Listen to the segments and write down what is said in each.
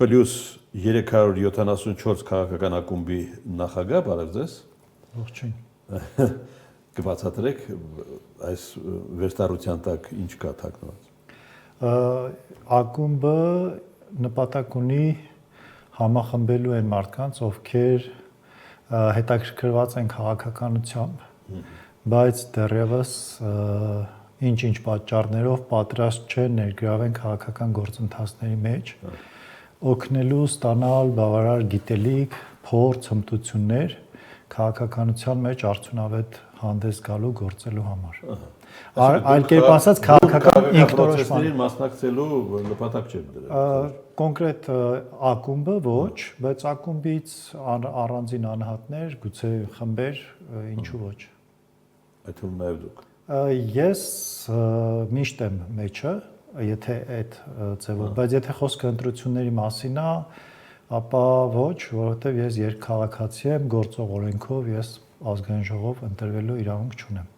Պլյուս 374 քաղաքական ակումբի նախագահ, բարև ձեզ։ Ողջույն։ Կբացատրեք այս վերստարության տակ ինչ կա թաքնված։ Ակումբը նպատակ ունի համախմբելու այն մարդկանց, ովքեր հետաքրքրված են քաղաքականությամբ, բայց դեռևս ինչ-ինչ պատճառներով պատրաստ չեն ներգրավել քաղաքական գործընթացների մեջ, օգնելու ստանալ բավարար գիտելիք, փորձ, հմտություններ քաղաքականության մեջ արդյունավետ հանդես գալու գործելու համար։ Այլ կերպ ասած քաղաքական ինքնորոշման մասնակցելու նպատակ չեք դրել։ Կոնկրետ ակումբը ոչ, բայց ակումբից առանձին անհատներ, գուցե խմբեր, ինչու ոչ։ Այդ թվում նաև դուք։ Ես միշտ եմ մեջը, եթե այդ ձևով, բայց եթե խոսքը ընտրությունների մասին է, ապա ոչ, որովհետև ես երկքաղաքացի եմ, գործող օրենքով ես ազգային ժողով ընտրվելու իրավունք չունեմ։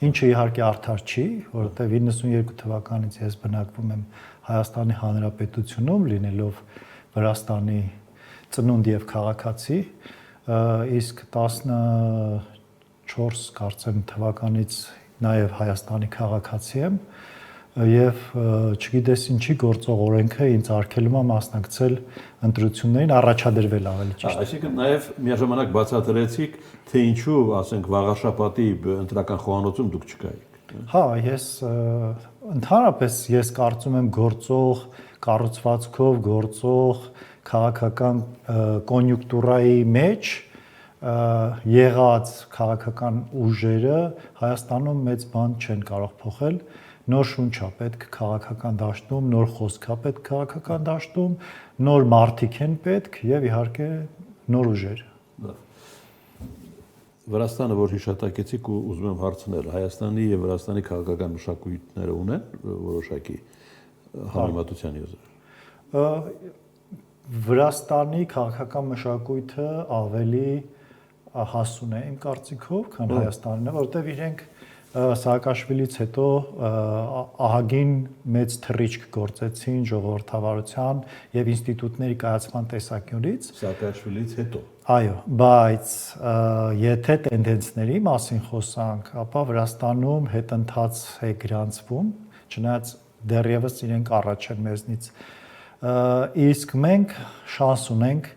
Ինչը իհարկե արդար չի, որովհետև 92 թվականից ես բնակվում եմ Հայաստանի Հանրապետությունում, լինելով Վրաստանի ծնունդ եւ քաղաքացի, իսկ 14 կարծեմ թվականից նաեւ Հայաստանի քաղաքացի եմ եւ չգիտես ինչի գործող օրենքը ինձ արգելում է մասնակցել ընտրություններին, առաջադրվել ավելի ճիշտ։ Այսինքն նաեւ միաժամանակ բացատրեցիք, թե ինչու, ասենք, վաղաշաբաթի ընտրական խոհանոցում դուք չկայիք։ Հա, ընդհանրապես ես կարծում եմ գործող կառուցվածքով գործող քաղաքական կոնյունկտուրայի մեջ եղած քաղաքական ուժերը Հայաստանում մեծ բան չեն կարող փոխել։ Նոր շունչ է պետք քաղաքական դաշտում, նոր խոսք է պետք քաղաքական դաշտում, նոր մարդիկ են պետք եւ իհարկե նոր ուժեր։ Վրաստանը, որ հիշատակեցիք ու ուզում եմ հարցնել, Հայաստանի եւ Վրաստանի քաղաքական մշակույթները ունեն որոշակի համեմատության եզր։ Վրաստանի քաղաքական մշակույթը ավելի հասուն է իմ կարծիքով, քան Հայաստանն է, որովհետեւ իրենք Սաակաշվիլից հետո ահագին մեծ թռիչք գործեցին ժողովրդավարության եւ ինստիտուտների կայացման տեսանկյունից։ Սաակաշվիլից հետո։ Այո, բայց եթե տենդենսների մասին խոսանք, ապա Վրաստանում հետընթաց է գրանցվում, չնայած դեռևս իրենք առաջ են մեզնից։ Իսկ մենք շանս ունենք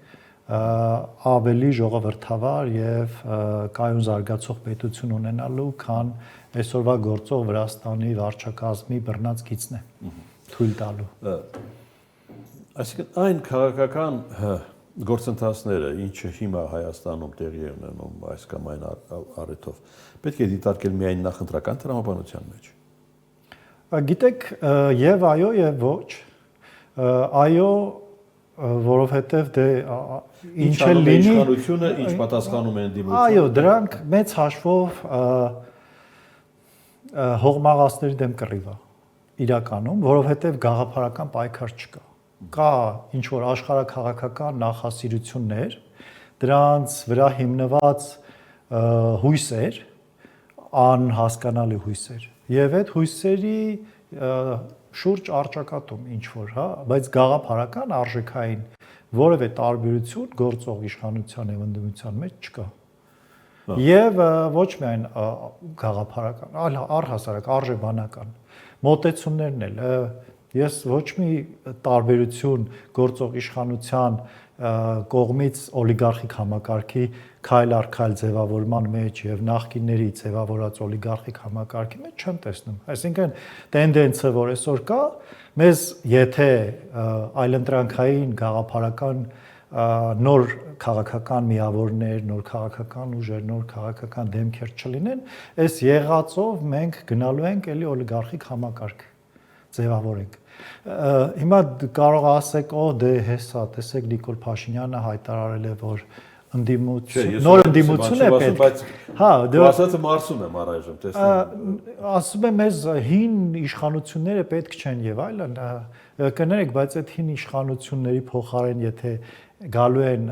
ավելի ժողովրդավար եւ կայուն զարգացող պետություն ունենալու, քան այսօրվա գործող Վրաստանի վարչակազմի բռնած գիծն է թույլ տալու։ Այսինքն այն քաղաքական գործընթացները, ինչը հիմա Հայաստանում տեղի է ունենում այս կամ այն առիթով, պետք է դիտարկել միայն նախընտրական տրամաբանության մեջ։ Գիտեք, եւ այո, եւ ոչ։ Այո, որովհետև դե ինչ է լինի իշխանությունը, ինչ պատասխանում են դիմությունը։ Այո, դրանք մեծ հաշվով հողմաղացների դեմ կռիվ է իրականում, որովհետև գաղափարական պայքար չկա։ Կա ինչ որ աշխարհաքաղաքական նախասիրություններ, դրանց վրա հիմնված հույսեր, անհասկանալի հույսեր։ Եվ այդ հույսերի շուրջ արճակատում ինչ որ, հա, բայց գաղափարական արժեքային որևէ տարբերություն գործող իշխանության եւ ընդդիմության մեջ չկա։ Եվ ոչ միայն գաղափարական, այլ առհասարակ արժեբանական մոտեցումներն էլ ես ոչ մի տարբերություն գործող իշխանության կողմից օլիգարխիկ համակարգի քայլ առ քայլ ձևավորման մեջ եւ նախկինների ձևավորած օլիգարխիկ համակարգի մեջ չեմ տեսնում։ Այսինքն տենդենսը, որ այսօր կա, մեզ եթե այլընտրանքային գաղափարական նոր քաղաքական միավորներ, նոր քաղաքական ուժեր, նոր քաղաքական դեմքեր չլինեն, այս եղածով մենք գնալու ենք էլի օլիգարխիկ համակարգ ձևավորենք։ Հիմա կարող ասեք, դե հեսա, տեսեք Նիկոլ Փաշինյանը հայտարարել է, որ նոր ընդդիմություն է պետք։ Հա, դու ասածը մարսում եմ առայժմ, տեսնում։ Ասում եմ, մեզ հին իշխանությունները պետք չեն եւ այլն, կներեք, բայց այդ հին իշխանությունների փոխարեն եթե գալու են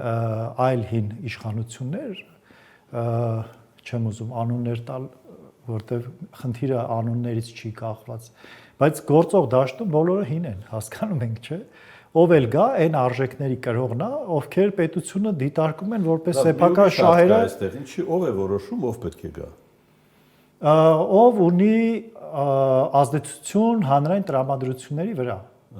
այլ հին իշխանություններ, չեմ ուզում անուններ տալ, որտեվ խնդիրը անուններից չի կախված, բայց գործող դաշտում բոլորը հին են, հասկանում ենք, չէ՞։ ով էլ գա այն արժեքների կրողն է, ովքեր պետությունը դիտարկում են որպես սեփական շահերը։ Այստեղ ինչի ով է որոշում, ով պետք է գա։ Ով ունի ազդեցություն հանրային տրամադրությունների վրա։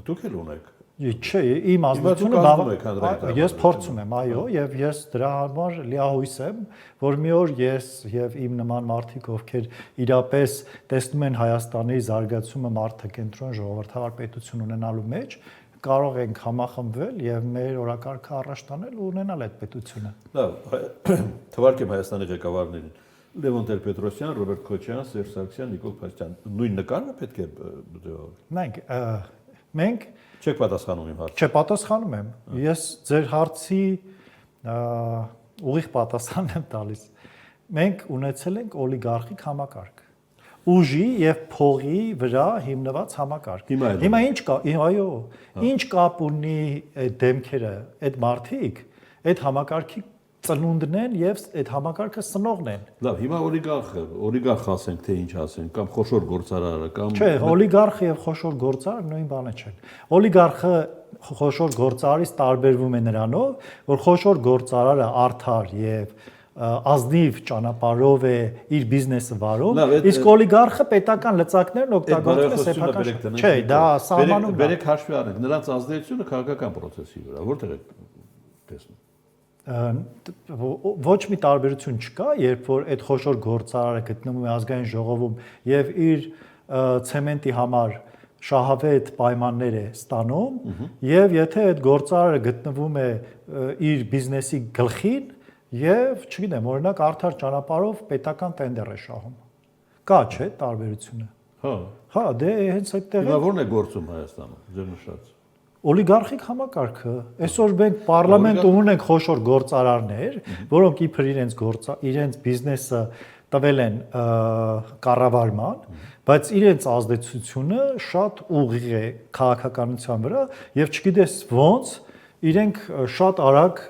Դուք էլ ունեք։ Չէ, իմ ազդեցությունը ես փորձում եմ, այո, եւ ես դրա համար լիահույս եմ, որ մի օր ես եւ իմ նման մարդիկ, ովքեր իրապես տեսնում են Հայաստանի զարգացումը մարդակենտրոն ժողովրդավար պետություն ունենալու մեջ, կարող ենք համախմբվել եւ մեր օրակարգը առաջ տանել ու ունենալ այդ պետությունը։ Լավ, թվարկեմ Հայաստանի ղեկավարներին։ Լևոն Տեր-Պետրոսյան, Ռոբերտ Քոչարյան, Սերժ Սարգսյան, Նիկոլ Փաշինյան։ Նույն նկարը պետք է դեպի։ Մենք չեք պատասխանում իմ հարցին։ Չէ, պատասխանում եմ։ Ես ձեր հարցի ուղիղ պատասխան եմ տալիս։ Մենք ունեցել ենք օլիգարխիկ համակարգ։ Ուժի եւ փողի վրա հիմնված համակարգ։ Հիմա ինչ կա, այո, ինչ կապ ունի այդ դեմքերը, այդ մարդիկ, այդ համակարգի ծնունդն են եւ այդ համակարգը սնողն են։ Լավ, հիմա օլիգարխ ասենք թե ինչ ասենք, կամ խոշոր գործարարը, կամ Չէ, օլիգարխը եւ խոշոր գործարարը նույն բանը չեն։ Օլիգարխը խոշոր գործարարից տարբերվում է նրանով, որ խոշոր գործարարը արդար եւ ազնիվ ճանապարհով է իր բիզնեսը վարում, իսկ օլիգարխը պետական լծակներն օգտագործում է սեփական։ Չէ, դա սահմանում է։ Բերեք հաշվի առնենք նրանց ազդեցությունը քաղաքական process-ի վրա, որտեղ է տեսնում։ Ոչ մի տարբերություն չկա, երբ որ այդ խոշոր գործարարը գտնվում է ազգային ժողովում եւ իր ցեմենտի համար շահավետ պայմաններ է ստանում եւ եթե այդ գործարարը գտնվում է իր բիզնեսի գլխին եւ, չգիտեմ, օրինակ արդար ճանապարհով պետական տենդեր է շահում։ Կա չէ տարբերությունը։ Հա, դե հենց այդտեղ է։ Հիմա ո՞րն է գործում Հայաստանում, ձեր նշած։ Օլիգարխիկ համակարգը։ Այսօր մենք պարլամենտում ունենք խոշոր գործարարներ, որոնք իբր իրենց բիզնեսը տվել են կառավարման, բայց իրենց ազդեցությունը շատ ուղիղ է քաղաքականության վրա եւ չգիտես ոնց իրենք շատ արագ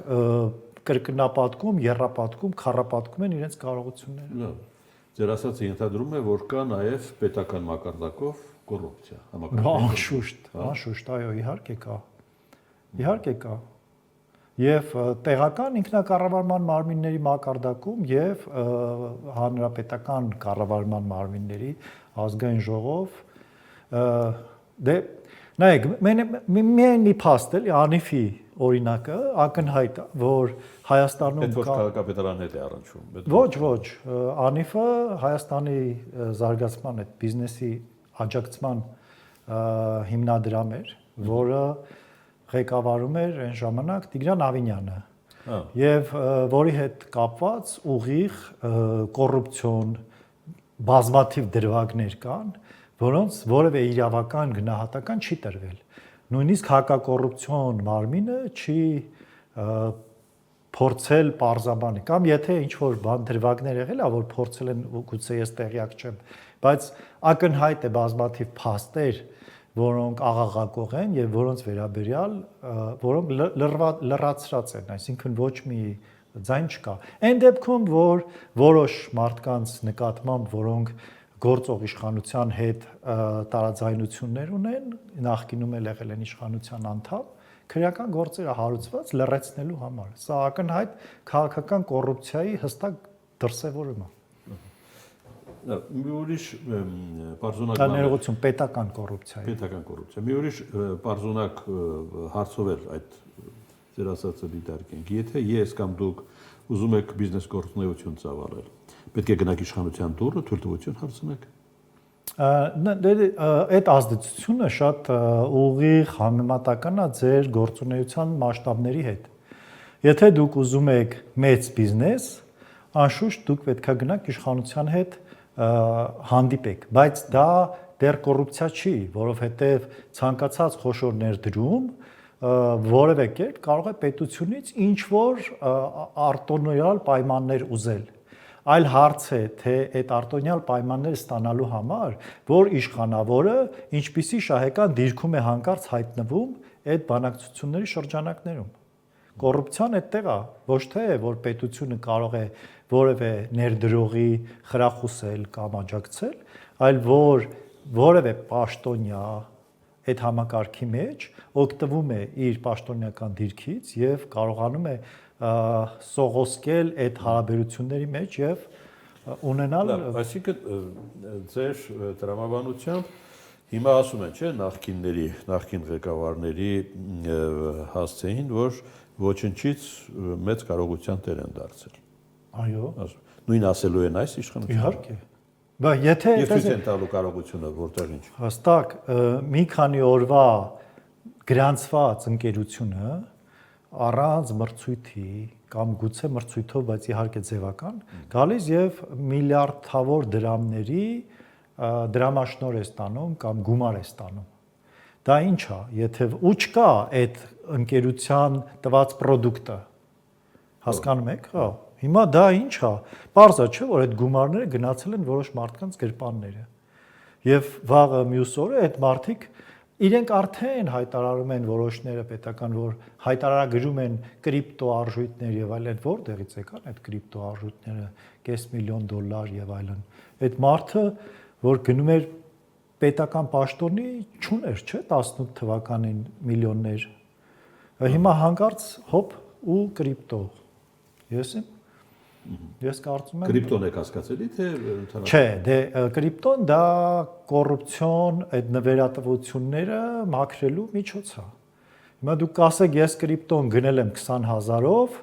կրկնապատկում, եռապատկում, քառապատկում են իրենց կարողությունները։ Լավ։ Ձեր ասածը ենթադրում է, որ կա նաեւ պետական մակարդակով կոռուպցիա համակարգում։ Անշուշտ, այո, իհարկե կա։ Իհարկե կա։ Եվ տեղական ինքնակառավարման մարմինների մակարդակում եւ հանրապետական կառավարման մարմինների ազգային ժողով դե նայեք միայն մի փաստ էլի անիֆի օրինակը ակնհայտ է որ Հայաստանում կա քաղաքապետարանն հետ է առնչվում։ Ոչ, անիֆը Հայաստանի զարգացման այդ բիզնեսի աջակցման հիմնադրամ էր, որը ղեկավարում էր այն ժամանակ Տիգրան Ավինյանը եւ որի հետ կապված ուղիղ կոռուպցիոն բազմաթիվ դրվագներ կան, որոնց որևէ իրավական գնահատական չի տրվել։ Նույնիսկ հակակոռուպցիոն մարմինը չի փորձել պարզաբանել կամ եթե ինչ որ բան դրվագներ եղել է որ փորձել են գուցե ես տեղյակ չեմ, բայց ակնհայտ է բազմաթիվ փաստեր, որոնք աղաղակող են եւ որոնց վերաբերյալ որոնք լրացրած են, այսինքն ոչ մի ձայն չկա։ Այն դեպքում, որ որոշ մարդկանց նկատմամբ, որոնք գործող իշխանության հետ տարաձայնություններ ունեն, նախկինում էլ եղել են իշխանության անդամ, քրեական գործերը հարուցված լրացնելու համար։ Սա ակնհայտ քաղաքական կոռուպցիայի հստակ դրսևորում է։ Մի ուրիշ բարձունակ ներողություն պետական կոռուպցիայի։ Պետական կոռուպցիա։ Մի ուրիշ բարձունակ հարցով էլ այդ ձեր ասածը դիտարկենք։ Եթե ես կամ դուք ուզում եք բիզնես գործունեություն ծավալել, պետք է գնաք իշխանության դուռը, թույլտվություն հարցնեք։ Այդ ազդեցությունը շատ ուղիղ համեմատական է ձեր գործունեության մասշտաբների հետ։ Եթե դուք ուզում եք մեծ բիզնես, անշուշտ դուք պետք է գնաք իշխանության հետ հանդիպեք, բայց դա դեռ կոռուպցիա չի, որովհետև ցանկացած խոշոր ներդրում որևէ կերպ կարող է պետությունից ինչ որ արտոնյալ պայմաններ ուզել։ Այլ հարց է, թե այդ արտոնյալ պայմանները ստանալու համար, որ իշխանավորը ինչպիսի շահեկան դիրքում է հանկարծ հայտնվում այդ բանակցությունների շրջանակներում։ Կոռուպցիան այդտեղ է, ոչ թե որ պետությունը կարող է որևէ ներդրողի խրախուսել կամ աջակցել, այլ որ որևէ պաշտոնյա այդ համակարգի մեջ, օգտվում է իր պաշտոնյական դիրքից եւ կարողանում է սողոսկել այդ հարաբերությունների մեջ եւ ունենալ այսինքն ձեր տրամաբանությամբ հիմա ասում են, չէ, նախկին ղեկավարների հասցեին, որ ոչնչից մեծ կարողության տեր են դարձել։ Այո։ Նույն ասելու են այս իշխանությունը։ Իհարկե։ Բայց եթե Եվ ցույց են տալու կարողությունը որտեղ ինչ։ հստակ մի քանի օրվա գրանցված ընկերությունը առանց մրցույթի կամ գուցե մրցույթով, բայց իհարկե ձևական, գալիս եւ միլիարդավոր դրամների դրամաշնոր է ստանում կամ գումար է ստանում։ Դա ինչ է, եթե ու չկա այդ ընկերության տված product-ը։ Հասկանում եք, հա։ Հիմա դա ինչ է։ Պարզ է, չէ՞, որ այդ գումարները գնացել են որոշ մարդկանց գրպանները։ Եվ վաղը մյուս օրը այդ մարդիկ իրենք արդեն հայտարարում են որոշները պետական, որ հայտարարագրում են կրիպտո արժույթներ եւ այլն, որտեղից եկան այդ կրիպտո արժույթները, $500,000 եւ այլն։ Այդ մարդը, որ գնում էր պետական պաշտոնի, չուներ, չէ՞, 18 թվականին միլիոններ։ Հիմա հանկարծ հոп ու կրիպտո։ Ես կարծում եմ Կրիպտոն եք հասկացելի թե ընդհանրապես։ Չէ, դե կրիպտոն դա կոռուպցիոն այդ նվերատվությունները մաքրելու միջոց է։ Հիմա դուք կասեք, ես կրիպտոն գնել եմ 20,000-ով,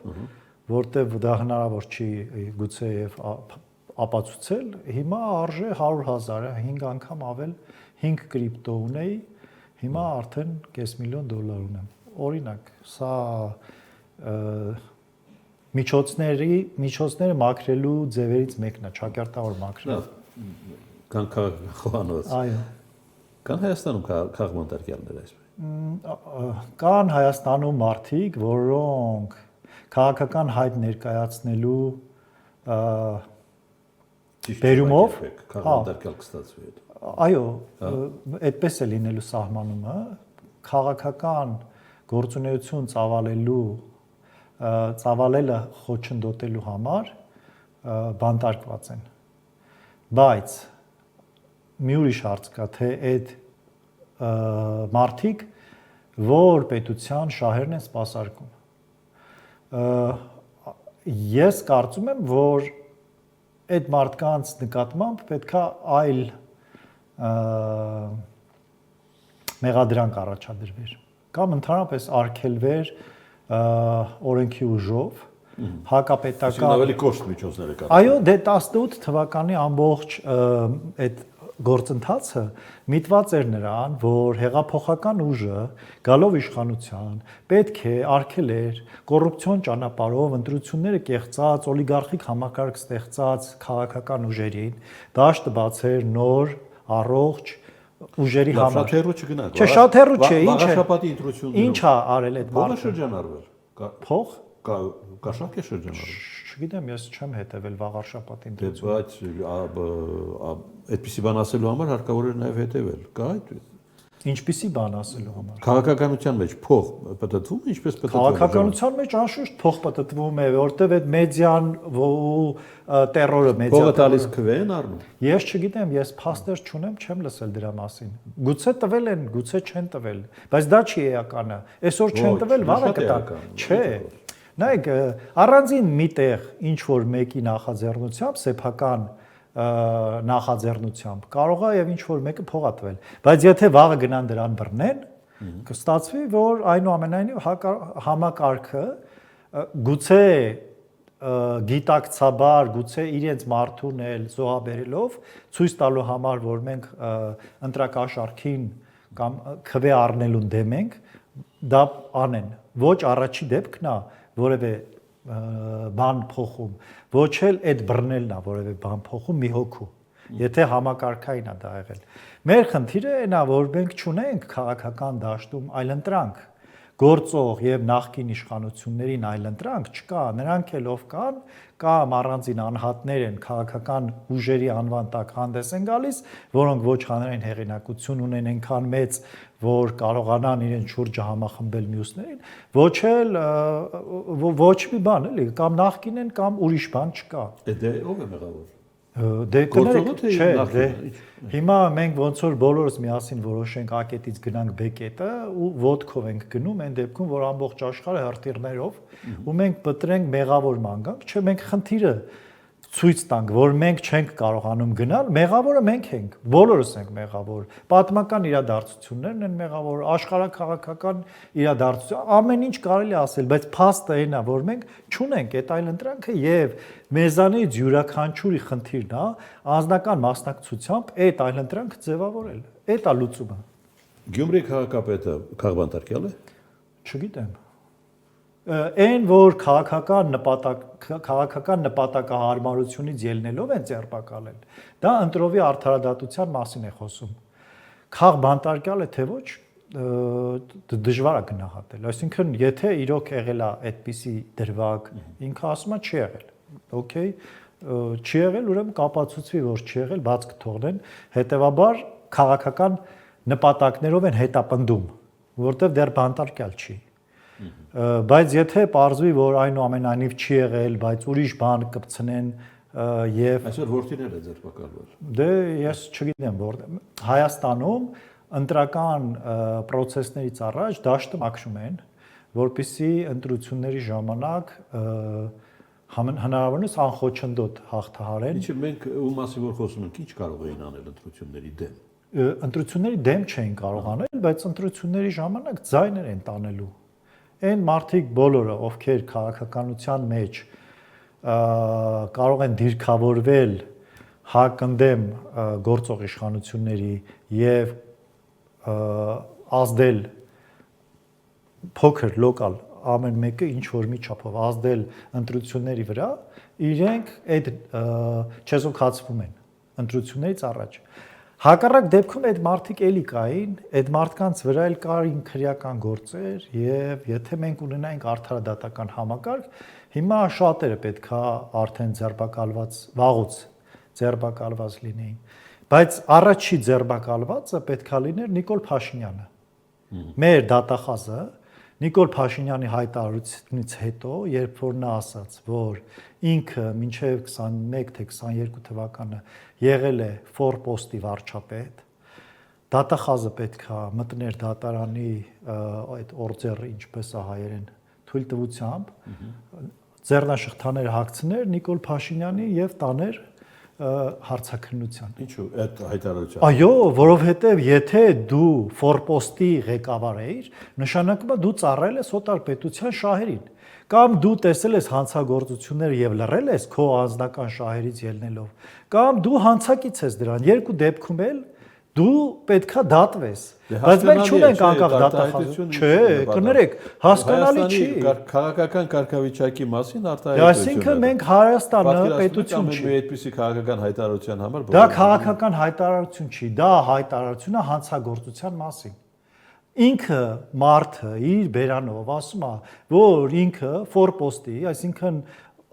որտեվ դա հնարավոր չի գուցե եւ ապացուցել, հիմա արժե 100,000, 5 անգամ ավել 5 կրիպտո ունեի, հիմա արդեն $500,000 ունեմ։ Օրինակ, սա միջոցները մաքրելու ձևերից մեկն է, ճակերտավոր մաքրել։ Կան խոհանոց։ Այո։ Կան Հայաստանում քաղաքմարտիկյաններ այսպես։ Կան Հայաստանում մարդիկ, որոնք քաղաքական հայտ ներկայացնելու բերումով քաղաքմարտիկալ կստացվի այդ։ Այո, այդպես է լինելու սահմանումը, քաղաքական գործունեություն ծավալելը խոչընդոտելու համար բանտարկված են։ Բայց մի ուրիշ հարց կա, թե այդ մարդիկ որ պետության շահերն են սպասարկում։ Ես կարծում եմ, որ այդ մարդկանց նկատմամբ պետքա այլ մեղադրանք առաջադրվեր կամ ընդհանրապես արգելվեր օրենքի ուժով հակապետական ավելի կոշտ միջոցներ կան։ Այո, դե 18 թվականի ամբողջ այդ գործընթացը միտված էր նրան, որ հեղափոխական ուժը գալով իշխանության պետք է արգելեր կոռուպցիոն ճանապարհով ընտրությունները կեղծած, օլիգարխիկ համակարգ ստեղծած քաղաքական ուժերին դաշտը բացեր նոր, առողջ ուժերի համար։ Շատ հեռու չգնաք։ Չէ, շատ հեռու չէ, ինչ է։ Վաղաշապատի ընտրությունները։ Ինչ է արել այդ մարդը։ Շրջանառվել։ Փող Կա շատ է շրջանառվել։ Չգիտեմ, ես չեմ հետևել վաղաշապատի ընտրությունը։ Բայց այդպիսի բան ասելու համար հարկավոր է նաև հետևել։ Կա այդ։ Ինչպիսի բան ասելու համար։ Քաղաքականության մեջ փող պատտվում, ինչպես պատտվում։ Քաղաքականության մեջ անշուշտ փող պատտվում է, որտեվ այդ մեդիան ու տերորը մեդիա փողը տալիս քվեն առնում։ Ես չգիտեմ, ես փաստեր չունեմ, չեմ լսել դրա մասին։ Գուցե տվել են, գուցե չեն տվել, բայց դա չի էականը։ Այսօր չեն տվել, վաղը կտան։ Չէ։ Նայեք, առանձին միտեղ ինչ որ մեկի նախաձեռնությամբ, սեփական նախաձեռնությամբ կարող է եւ ինչ որ մեկը փողա տվել, բայց եթե վաղը գնան դրան բռնեն, կստացվի, որ այնուամենայնիվ համակարգը գուցե գիտակցաբար, գուցե իրենց մարդուն էլ զոհաբերելով ցույց տալու համար, որ մենք ընտրակաշարքին կամ քվե առնելուն դեմ ենք, դա անեն։ Ոչ առաջի դեպքն է որևէ բան փոխում, ոչ էլ այդ բռնելն է որևէ բան փոխում մի հոգու։ Եթե համակարգային է դա եղել։ Մեր խնդիրը այն է, որ մենք չունենք քաղաքական դաշտում այլընտրանք, գործող եւ նախկին իշխանություններին այլընտրանք չկա, նրանք էլ ով կան, կամ առանձին անհատներ են քաղաքական ուժերի անվան տակ հանդես են գալիս, որոնք ոչ հանրային հեղինակություն ունեն այնքան մեծ, որ կարողանան իրեն շուրջը համախմբել մյուսներին, ոչ էլ ոչ մի բան էլի, կամ նախկին են, կամ ուրիշ բան չկա։ Դե ով է մեղավոր։ Դե կներեք, չէ, հիմա մենք ոնց որ բոլորս միասին որոշենք A կետից գնանք B կետը ու ոդկով ենք գնում, այն դեպքում որ ամբողջ աշխարհը հրթիռներով ու մենք պտրենք մեղավորման գանք, չէ, մենք խնդիրը ցույց տանք, որ մենք չենք կարողանում գնալ, մեղավորը մենք ենք, բոլորս ենք մեղավոր։ Պատմական իրադարձություններն են մեղավոր, աշխարհակաղակական իրադարձություն, ամեն ինչ կարելի ասել, բայց փաստը այն է, որ մենք չունենք այդ այլ ընտրանքը եւ մեզանից յուրաքանչյուրի խնդիրն է անձնական մասնակցությամբ այդ այլ ընտրանքը ձևավորել։ Այդ է լուծումը։ Գյումրի քաղաքապետը Քաղբանտարկյալ է։ Չգիտեմ։ Այն որ քաղաքական նպատակահարմարությունից ելնելով են ձերբակալել, դա ընտրովի արդարադատության մասին է խոսում։ Քաղբանտարկյալ է թե ոչ, դժվար է գնահատել։ Այսինքն, եթե իրոք եղել է այդպիսի դրվագ, ինքը ասում է չի եղել։ Okay, չի եղել, ուրեմն կապացուցվի, որ չի եղել, բաց կթողնեն, հետեւաբար քաղաքական նպատակներով են հետապնդում, որտեղ դեռ բանտարկյալ չի։ Բայց եթե պարզվի, որ այնուամենայնիվ չի եղել, բայց ուրիշ բան կպցնեն եւ այսօր ворթիներ է ձերբակալվել։ Դե ես չգիտեմ, որ Հայաստանում ընտրական process-ներից առաջ դաշտը մաքրում են, որպեսզի ընտրությունների ժամանակ հնարավորինս անխոչնդոտ հաղթահարեն։ Ինչը մենք ու մասի որ խոսում ենք, ինչ կարող էին անել ընտրությունների դեմ։ Ընտրությունների դեմ չէին կարող անել, բայց ընտրությունների ժամանակ ձայներ են տանելու։ Այն մարդիկ բոլորը, ովքեր քաղաքականության մեջ կարող են դիրքավորվել հակընդդեմ գործող իշխանությունների եւ ազդել փոքր լոկալ ամեն մեկը ինչ որ մի չափով ազդել ընտրությունների վրա, իրենք այդ չեզոքացվում են ընտրություններից առաջ։ Հակառակ դեպքում այդ մարդիկ էլի կային, այդ մարդկանց վրա էլ կային քրեական գործեր եւ եթե մենք ունենայինք արդարադատական համակարգ, հիմա շատերը պետքա արդեն ձերբակալված, վաղուց ձերբակալված լինեին։ Բայց առաջի ձերբակալվածը պետքա լիներ Նիկոլ Փաշինյանը։ Մեր դատախազը Նիկոլ Փաշինյանի հայտարարությունից հետո, երբ որ նա ասաց, որ ինքը մինչև 21 թե 22 թվականը եղել է ֆորպոստի վարչապետ, դատախազը պետքա մտներ դատարանի այդ օրձերը, ինչպես է հայերեն, թույլտվությամբ, ձեռնաշղթաներ հագցներ Նիկոլ Փաշինյանի եւ տաներ հարցաքննության։ Ինչու այդ հայտարարությունը։ Այո, որովհետև եթե դու ֆորպոստի ղեկավար ես, նշանակում է դու ծառայել ես օտար պետության շահերին, կամ դու տեսել ես հանցագործությունները եւ լռել ես քո անձնական շահերից ելնելով, կամ դու հանցակից ես դրան։ Երկու դեպքում էլ դու պետքա դատվես։ Բայց մենք չունենք անկախ դատախազություն։ Չէ, կներեք, հասկանալի չի։ Քաղաքական կարգավիճակի մասին արտահայտություն։ Այսինքն մենք Հայաստանը պետություն չի։ Այդպիսի քաղաքական հայտարարության համար դա քաղաքական հայտարարություն չի, դա հայտարարություն է հանցագործության մասին։ Ինքը մարդը իր բերանով ասում է, որ ինքը ֆորպոստի, այսինքն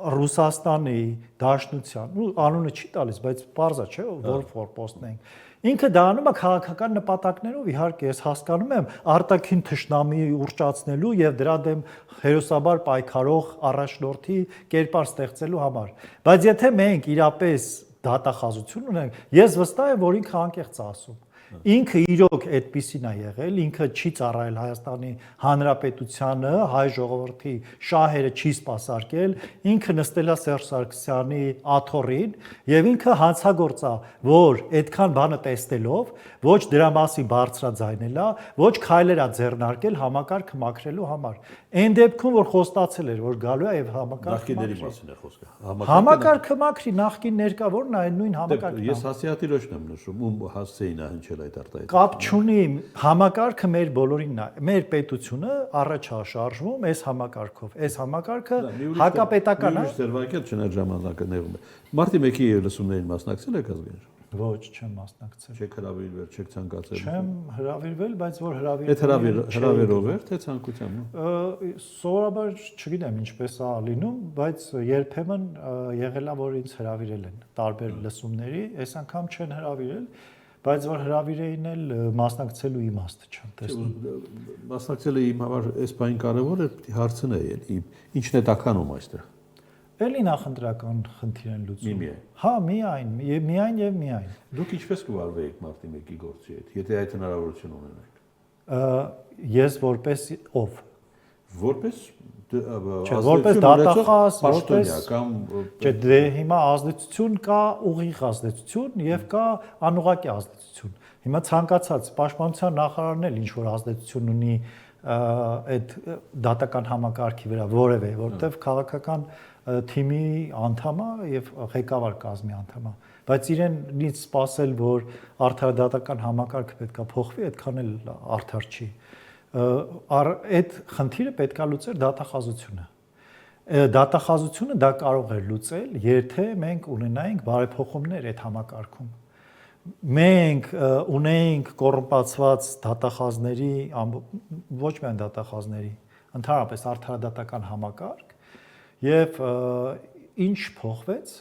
Ռուսաստանի Դաշնության, ու անունը չի տալիս, բայց պարզ է, չէ՞, որ ֆորպոստն են։ Ինքը դա անում է քաղաքական նպատակներով, իհարկե, ես հասկանում եմ, արտաքին թշնամի ուռճացնելու եւ դրա դեմ հերոսաբար պայքարող առաջնորդի կերպար ստեղծելու համար։ Բայց եթե մենք իրապես դատախազություն ունենք, ես վստահ եմ, որ ինքը անկեղծ է ասում։ Ինքը իրոք այդպիսին է եղել, ինքը չի ծառայել Հայաստանի Հանրապետությանը, հայ ժողովրդի շահերը չի սպասարկել, ինքը նստել է Սերժ Սարգսյանի աթոռին եւ ինքը հանցագործ է, որ այդքան բանը տեսնելով ոչ դրա մասին բարձրաձայնել է, ոչ քայլեր է ձեռնարկել համակարգը մաքրելու համար։ Այն դեպքում որ խոստացել էր, որ գալու է եւ համակարգը նախկիների մասին է խոսքը։ Համակարգը մաքրի, նախկին ներկա որն է այն նույն համակարգն է։ Ես հասցեատիրոջն եմ նշում, ում հասցեին է հնչել այդ արտահայտությունը։ Կապ չունի, համակարգը մեր բոլորինն է։ Մեր պետությունը առաջ է շարժվում այս համակարգով։ Այս համակարգը հակապետական է։ Ուրիշ ձերբակալ չներ ժամանակը նեղում է։ Մարտի 1-ի լսումներին մասնակցել եք ազգային։ Ոչ, չեմ մասնակցել։ Չեք հրավիրվել, չեք ցանկացել։ Չեմ հրավիրվել, բայց որ Այդ հրավերով էր, թե ցանկությամբ։ Սովորաբար չգիտեմ ինչպես է լինում, բայց երբեմն եղել է որ ինձ հրավիրել են տարբեր լսումների, այս անգամ չեն հրավիրել, բայց որ հրավիրեին էլ մասնակցելու իմաստը չեմ տեսնում։ Մասնակցելը իմ համար այս բան կարևոր է, հարցն է, ինչն է տականում այստեղ։ Էլի նախընտրական խնդիր են լուծում։ Միայն։ Հա, միայն եւ միայն։ Դուք ինչպես կվարվեիք մարտի 1-ի գործի հետ, եթե այդ հնարավորություն ունենաք։ Ես որպես ով։ Որպես Որպես դատախազ, որպես կամ դե հիմա ազդեցություն կա, ուղիղ ազդեցություն եւ կա անուղղակի ազդեցություն։ Հիմա ցանկացած պաշտպանության նախարարն էլ ինչ որ ազդեցություն ունի այդ դատական համակարգի վրա որևէ, որտեվ քաղաքական թիմի անդամ է եւ ղեկավար կազմի անդամ է, բայց իրենից սпасել, որ արդարադատական համակարգը պետքա փոխվի, այդքան էլ արդար չի։ Այդ խնդիրը պետքա լուծեր դատախազությունը։ Դատախազությունը դա կարող էր լուծել, եթե մենք ունենայինք բարեփոխումներ այդ համակարգում։ Մենք ունեինք կոռումպացված դատախազների, ոչ միայն դատախազների, ընդհանրապես արդարադատական համակարգ, եւ ինչ փոխվեց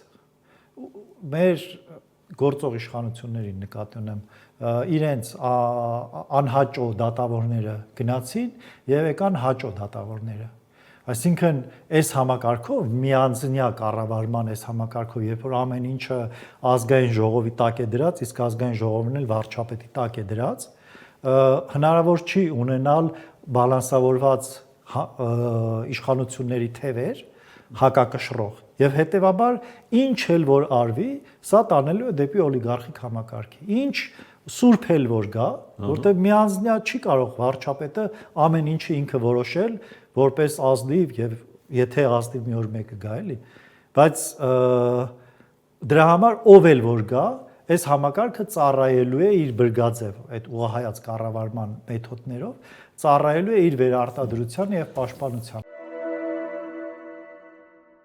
մեր գործող իշխանություններին նկատի ունեմ, իրենց անհաճո դատավորները գնացին եւ եկան հաճո դատավորները։ Այսինքն այս համակարգով միանձնյա կառավարման այս համակարգով, երբ որ ամեն ինչը ազգային ժողովի տակ է դրած, իսկ ազգային ժողովն էլ վարչապետի տակ է դրած, հնարավոր չի ունենալ բալանսավորված իշխանությունների թևեր հակակշռող եւ հետեւաբար ինչ էլ որ արվի, սա տանելու է դեպի օլիգարխիկ համակարգի։ Ինչ սուրբ էլ որ գա, որտեղ միանձնյա չի կարող վարչապետը ամեն ինչը ինքը որոշել որպես ազնիվ եւ եթե ազնիվ մի օր մեկը գա էլի, բայց դրա համար ով էլ որ գա, այս համակարգը ծառայելու է իր բրգաձև, այդ ուղղահայաց կառավարման մեթոդներով, ծառայելու է իր վերարտադրության եւ պաշտպանության